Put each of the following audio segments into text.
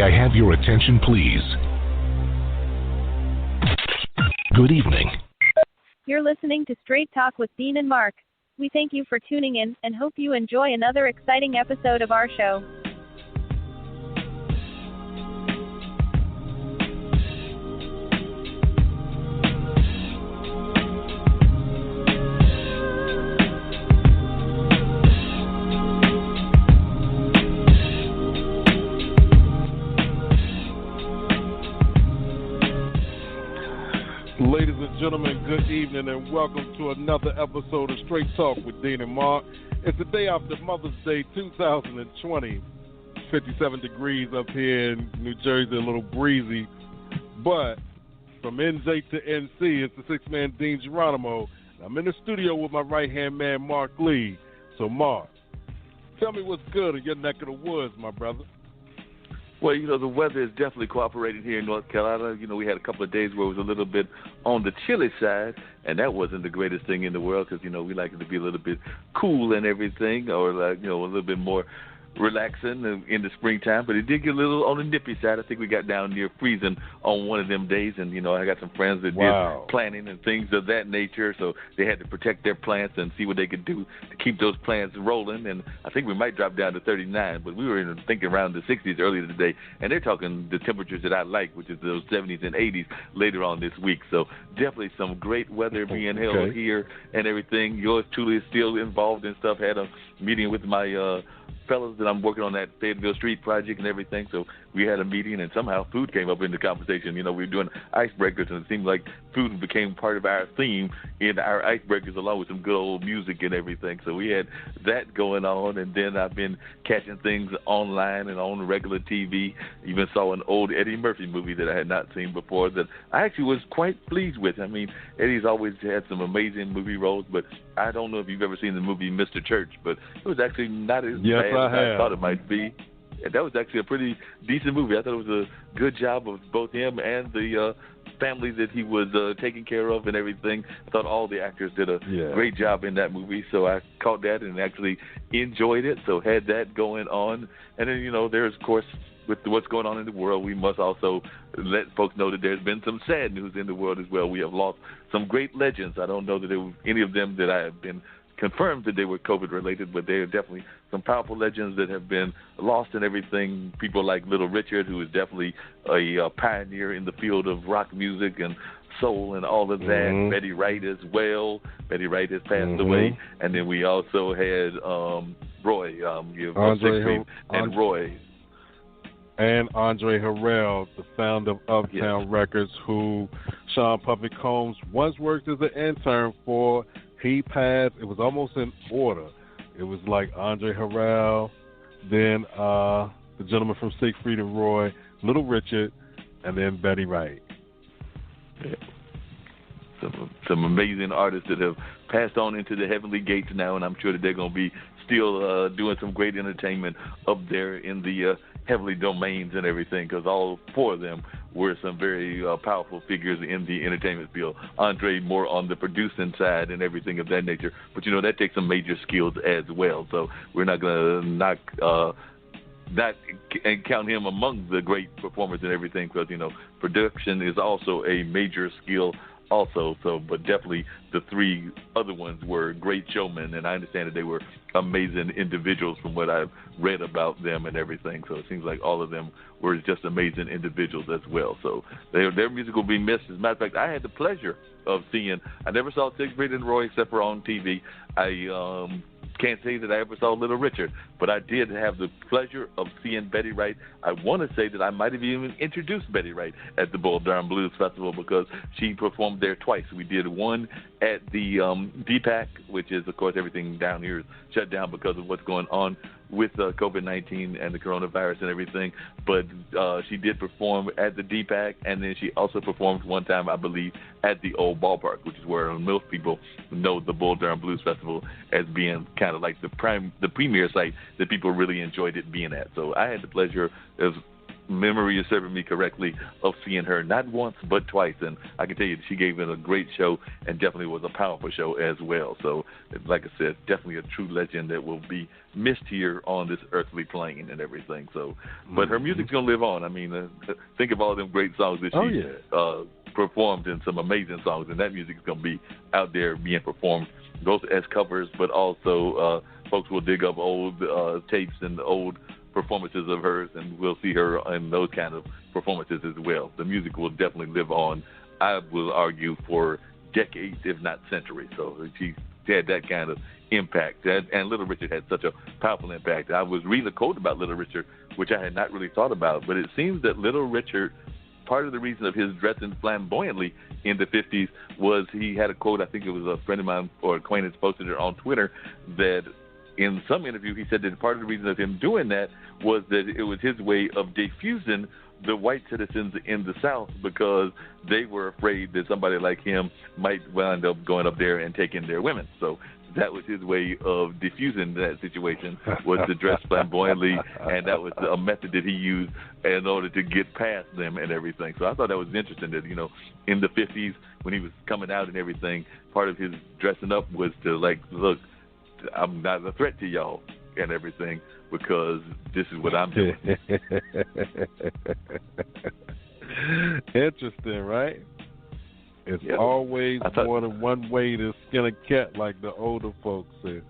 May I have your attention, please? Good evening. You're listening to Straight Talk with Dean and Mark. We thank you for tuning in and hope you enjoy another exciting episode of our show. Ladies and gentlemen, good evening and welcome to another episode of Straight Talk with Dean and Mark. It's the day after Mother's Day 2020. 57 degrees up here in New Jersey, a little breezy. But from NJ to NC, it's the six-man Dean Geronimo. I'm in the studio with my right-hand man, Mark Lee. So, Mark, tell me what's good in your neck of the woods, my brother. Well, the weather is definitely cooperating here in North Carolina. We had a couple of days where it was a little bit on the chilly side, and that wasn't the greatest thing in the world because, we like it to be a little bit cool and everything, or, a little bit more relaxing in the springtime. But it did get a little on the nippy side. I think we got down near freezing on one of them days, and, I got some friends that did planting and things of that nature, so they had to protect their plants and see what they could do to keep those plants rolling. And I think we might drop down to 39, but we were thinking around the 60s earlier today, and they're talking the temperatures that I like, which is those 70s and 80s later on this week. So definitely some great weather being held here and everything. Yours truly is still involved in stuff. Had a meeting with my fellas that I'm working on that Fayetteville Street project and everything. So we had a meeting, and somehow food came up in the conversation. We were doing icebreakers, and it seemed like food became part of our theme in our icebreakers, along with some good old music and everything. So we had that going on, and then I've been catching things online and on regular TV. Even saw an old Eddie Murphy movie that I had not seen before that I actually was quite pleased with. I mean, Eddie's always had some amazing movie roles, but I don't know if you've ever seen the movie Mr. Church, but it was actually not as bad as I thought it might be. And that was actually a pretty decent movie. I thought it was a good job of both him and the family that he was taking care of and everything. I thought all the actors did a great job in that movie. So I caught that and actually enjoyed it. So had that going on. And then, there's, of course, with what's going on in the world, we must also let folks know that there's been some sad news in the world as well. We have lost some great legends. I don't know that there were any of them that I have been confirmed that they were COVID-related, but there are definitely some powerful legends that have been lost and everything. People like Little Richard, who is definitely a pioneer in the field of rock music and soul and all of that. Betty Wright as well. Betty Wright has passed away. And then we also had Roy, and Roy. And Andre Harrell, the founder of Uptown Records, who Sean Puffy Combs once worked as an intern for. He passed. It was almost in order. It was like Andre Harrell, then the gentleman from Siegfried and Roy, Little Richard, and then Betty Wright. Yeah. Some amazing artists that have passed on into the heavenly gates now, and I'm sure that they're going to be still doing some great entertainment up there in the heavenly domains and everything, because all four of them were some very powerful figures in the entertainment field. Andre more on the producing side and everything of that nature, but that takes some major skills as well. So we're not going to not count him among the great performers and everything, because production is also a major skill also. So, but definitely the three other ones were great showmen, and I understand that they were amazing individuals from what I've read about them and everything. So it seems like all of them were just amazing individuals as well. So their music will be missed. As a matter of fact, I had the pleasure of seeing, I never saw Siegfried and Roy except for on TV. I can't say that I ever saw Little Richard, but I did have the pleasure of seeing Betty Wright. I want to say that I might have even introduced Betty Wright at the Bull Durham Blues Festival, because she performed there twice. We did one at the DPAC, which is, of course, everything down here is shut down because of what's going on with COVID-19 and the coronavirus and everything. But she did perform at the DPAC, and then she also performed one time, I believe, at the Old Ballpark, which is where most people know the Bull Durham Blues Festival as being kind of like the premier site that people really enjoyed it being at. So I had the pleasure of memory is serving me correctly, of seeing her not once but twice. And I can tell you she gave it a great show and definitely was a powerful show as well. So, like I said, definitely a true legend that will be missed here on this earthly plane and everything. So, but her music's going to live on. I mean, think of all them great songs that she performed in, some amazing songs, and that music is going to be out there being performed, both as covers, but also folks will dig up old tapes and old performances of hers, and we'll see her in those kind of performances as well. The music will definitely live on, I will argue, for decades, if not centuries. So she had that kind of impact. And Little Richard had such a powerful impact. I was reading a quote about Little Richard, which I had not really thought about, but it seems that Little Richard, part of the reason of his dressing flamboyantly in the 50s was he had a quote, I think it was a friend of mine or acquaintance posted it on Twitter, that in some interview he said that part of the reason of him doing that was that it was his way of defusing the white citizens in the South, because they were afraid that somebody like him might wind up going up there and taking their women. So that was his way of diffusing that situation, was to dress flamboyantly, and that was a method that he used in order to get past them and everything. So I thought that was interesting that, you know, in the 50s when he was coming out and everything, part of his dressing up was to, like, look, I'm not a threat to y'all and everything, because this is what I'm doing. Interesting, right? It's always more than one way to skin a cat, like the older folks said.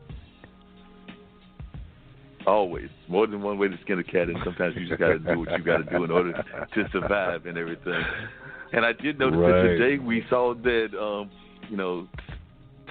Always. More than one way to skin a cat, and sometimes you just got to do what you got to do in order to survive and everything. And I did notice that today we saw that, you know,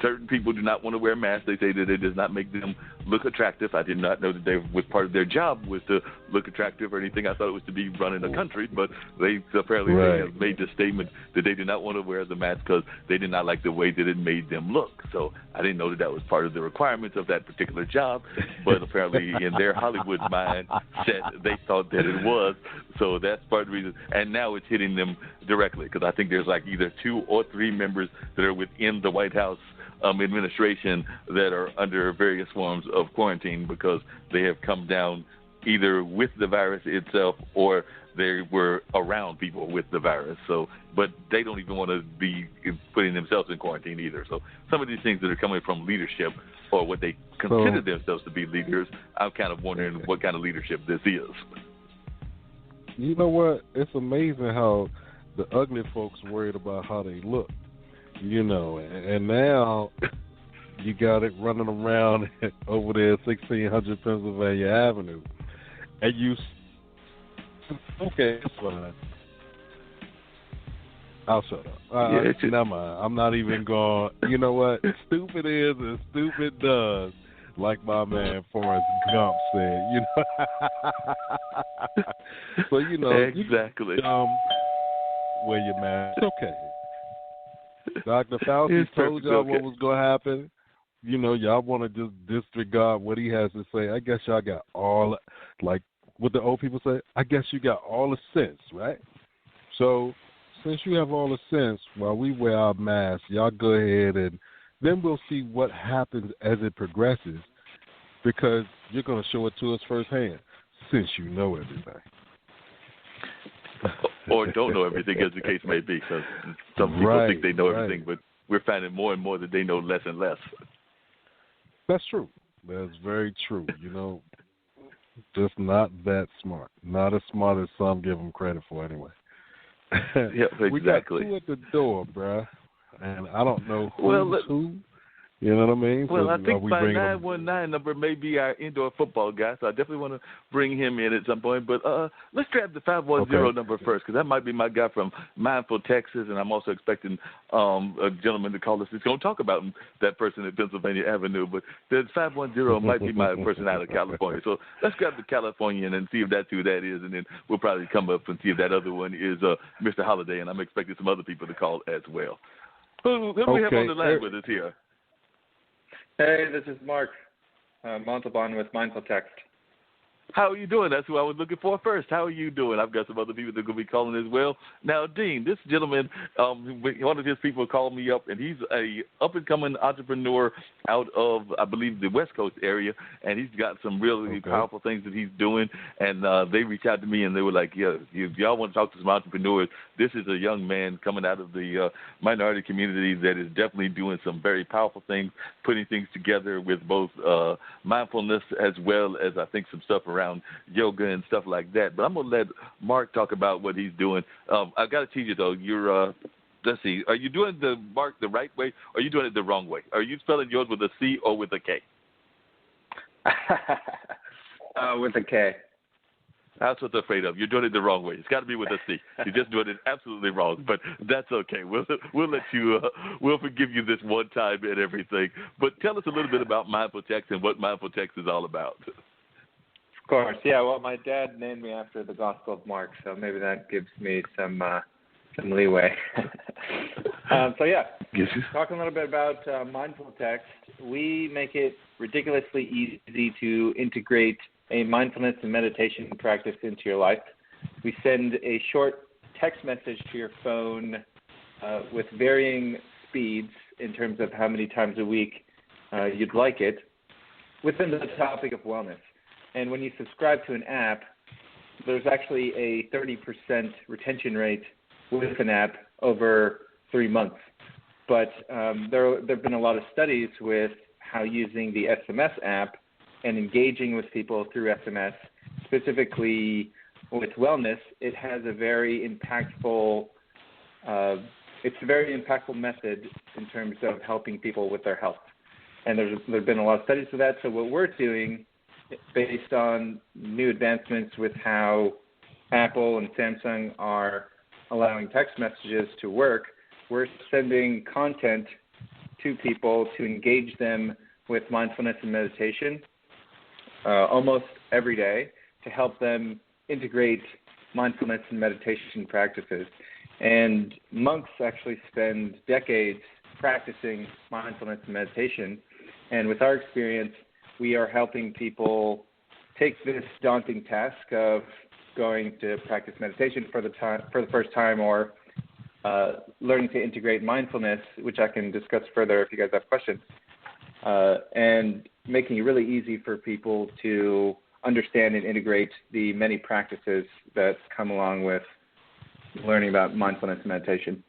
certain people do not want to wear masks. They say that it does not make them look attractive. I did not know that they was part of their job was to look attractive or anything. I thought it was to be running a country, but they apparently they have made the statement that they did not want to wear the mask because they did not like the way that it made them look. So I didn't know that that was part of the requirements of that particular job, but apparently in their Hollywood mindset, they thought that it was. So that's part of the reason. And now it's hitting them directly, because I think there's like either 2 or 3 members that are within the White House administration that are under various forms of quarantine because they have come down either with the virus itself or they were around people with the virus. So, but they don't even want to be putting themselves in quarantine either. So some of these things that are coming from leadership or what they consider themselves to be leaders, I'm kind of wondering what kind of leadership this is. You know what? It's amazing how the ugly folks worried about how they look. You know, and now you got it running around over there at 1600 Pennsylvania Avenue. And you, okay, it's fine. I'll shut up. Never mind. I'm not even going, you know what? Stupid is and stupid does, like my man Forrest Gump said, you know. So, you know, exactly. Wear your mask. It's okay. Dr. Fauci told y'all what was going to happen. You know, y'all want to just disregard what he has to say. I guess y'all got all, like what the old people say, I guess you got all the sense, right? So since you have all the sense, while we wear our masks, y'all go ahead and then we'll see what happens as it progresses, because you're going to show it to us firsthand since you know everything. Or don't know everything, as the case may be. So some people think they know everything, but we're finding more and more that they know less and less. That's true. That's very true. You know, just not that smart. Not as smart as some give them credit for anyway. Yeah, exactly. We got 2 at the door, bruh, and I don't know who's who. You know what I mean? Well, so I think my 919 number may be our indoor football guy, so I definitely want to bring him in at some point. But let's grab the 510 number first, because that might be my guy from Mindful, Texas, and I'm also expecting a gentleman to call us who's going to talk about that person at Pennsylvania Avenue. But the 510 might be my person out of California. So let's grab the Californian and see if that's who that is, and then we'll probably come up and see if that other one is Mr. Holliday, and I'm expecting some other people to call as well. Who do we have on the line with us here? Hey, this is Mark Montalban with Mindful Text. How are you doing? That's who I was looking for first. How are you doing? I've got some other people that are going to be calling as well. Now, Dean, this gentleman, one of his people called me up, and he's a up-and-coming entrepreneur out of, I believe, the West Coast area, and he's got some really powerful things that he's doing. And they reached out to me, and they were like, yeah, if y'all want to talk to some entrepreneurs, this is a young man coming out of the minority community that is definitely doing some very powerful things, putting things together with both mindfulness as well as, I think, some stuff around yoga and stuff like that. But I'm going to let Mark talk about what he's doing. I've got to teach you, though, you're, let's see, are you doing the Mark the right way, or are you doing it the wrong way? Are you spelling yours with a C or with a K? With a K. That's what they're afraid of. You're doing it the wrong way. It's got to be with a C. You're just doing it absolutely wrong, but that's okay. We'll let you, we'll forgive you this one time and everything. But tell us a little bit about Mindful Text and what Mindful Text is all about. Of course, yeah. Well, my dad named me after the Gospel of Mark, so maybe that gives me some leeway. Talking a little bit about Mindful Text, we make it ridiculously easy to integrate a mindfulness and meditation practice into your life. We send a short text message to your phone with varying speeds in terms of how many times a week you'd like it within the topic of wellness. And when you subscribe to an app, there's actually a 30% retention rate with an app over 3 months. But there have been a lot of studies with how using the SMS app and engaging with people through SMS, specifically with wellness, it has a very impactful it's a very impactful method in terms of helping people with their health. And there have been a lot of studies of that. So what we're doing, based on new advancements with how Apple and Samsung are allowing text messages to work, we're sending content to people to engage them with mindfulness and meditation almost every day to help them integrate mindfulness and meditation practices. And monks actually spend decades practicing mindfulness and meditation. And with our experience, we are helping people take this daunting task of going to practice meditation for the first time, or learning to integrate mindfulness, which I can discuss further if you guys have questions, and making it really easy for people to understand and integrate the many practices that come along with learning about mindfulness and meditation.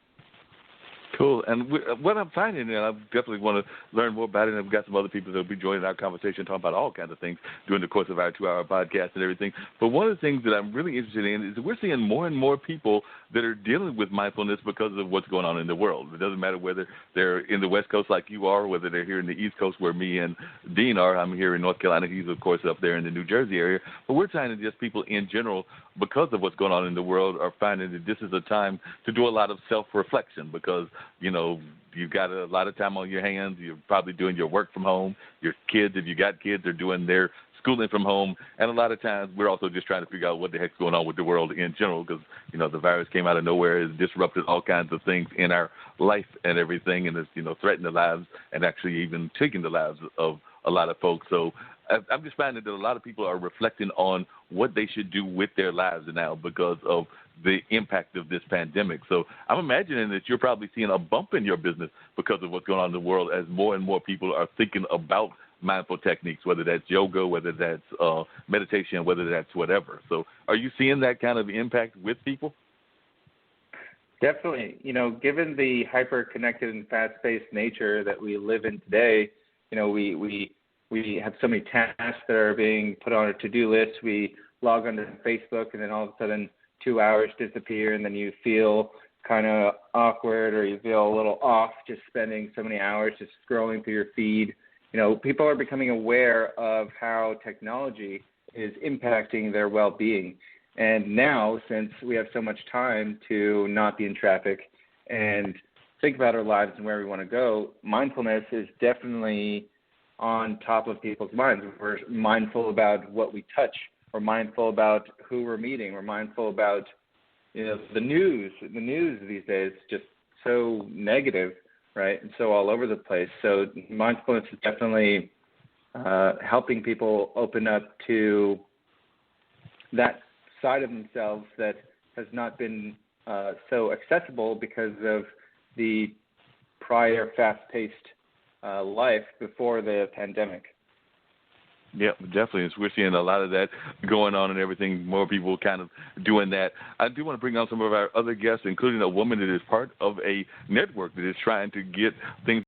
Cool. And what I'm finding, and I definitely want to learn more about it, and I've got some other people that will be joining our conversation talking about all kinds of things during the course of our 2-hour podcast and everything. But one of the things that I'm really interested in is that we're seeing more and more people that are dealing with mindfulness because of what's going on in the world. It doesn't matter whether they're in the West Coast like you are, whether they're here in the East Coast where me and Dean are. I'm here in North Carolina. He's, of course, up there in the New Jersey area. But we're trying to just people in general, because of what's going on in the world, are finding that this is a time to do a lot of self-reflection because, you know, you've got a lot of time on your hands. You're probably doing your work from home. Your kids, if you got kids, are doing their schooling from home. And a lot of times we're also just trying to figure out what the heck's going on with the world in general because, you know, the virus came out of nowhere, has disrupted all kinds of things in our life and everything, and has, you know, threatened the lives and actually even taken the lives of a lot of folks. So I'm just finding that a lot of people are reflecting on what they should do with their lives now because of the impact of this pandemic. So I'm imagining that you're probably seeing a bump in your business because of what's going on in the world as more and more people are thinking about mindful techniques, whether that's yoga, whether that's meditation, whether that's whatever. So are you seeing that kind of impact with people? Definitely. You know, given the hyper-connected and fast-paced nature that we live in today, you know, we have so many tasks that are being put on a to-do list. We log onto Facebook, and then all of a sudden 2 hours disappear, and then you feel kind of awkward or you feel a little off just spending so many hours just scrolling through your feed. You know, people are becoming aware of how technology is impacting their well-being. And now, since we have so much time to not be in traffic and think about our lives and where we want to go, mindfulness is definitely on top of people's minds. We're mindful about what we touch. We're mindful about who we're meeting. We're mindful about, you know, the news. The news these days is just so negative, right, and so all over the place. So mindfulness is definitely helping people open up to that side of themselves that has not been so accessible because of the prior fast-paced life before the pandemic. Yeah, definitely. We're seeing a lot of that going on and everything, more people kind of doing that. I do want to bring on some of our other guests, including a woman that is part of a network that is trying to get things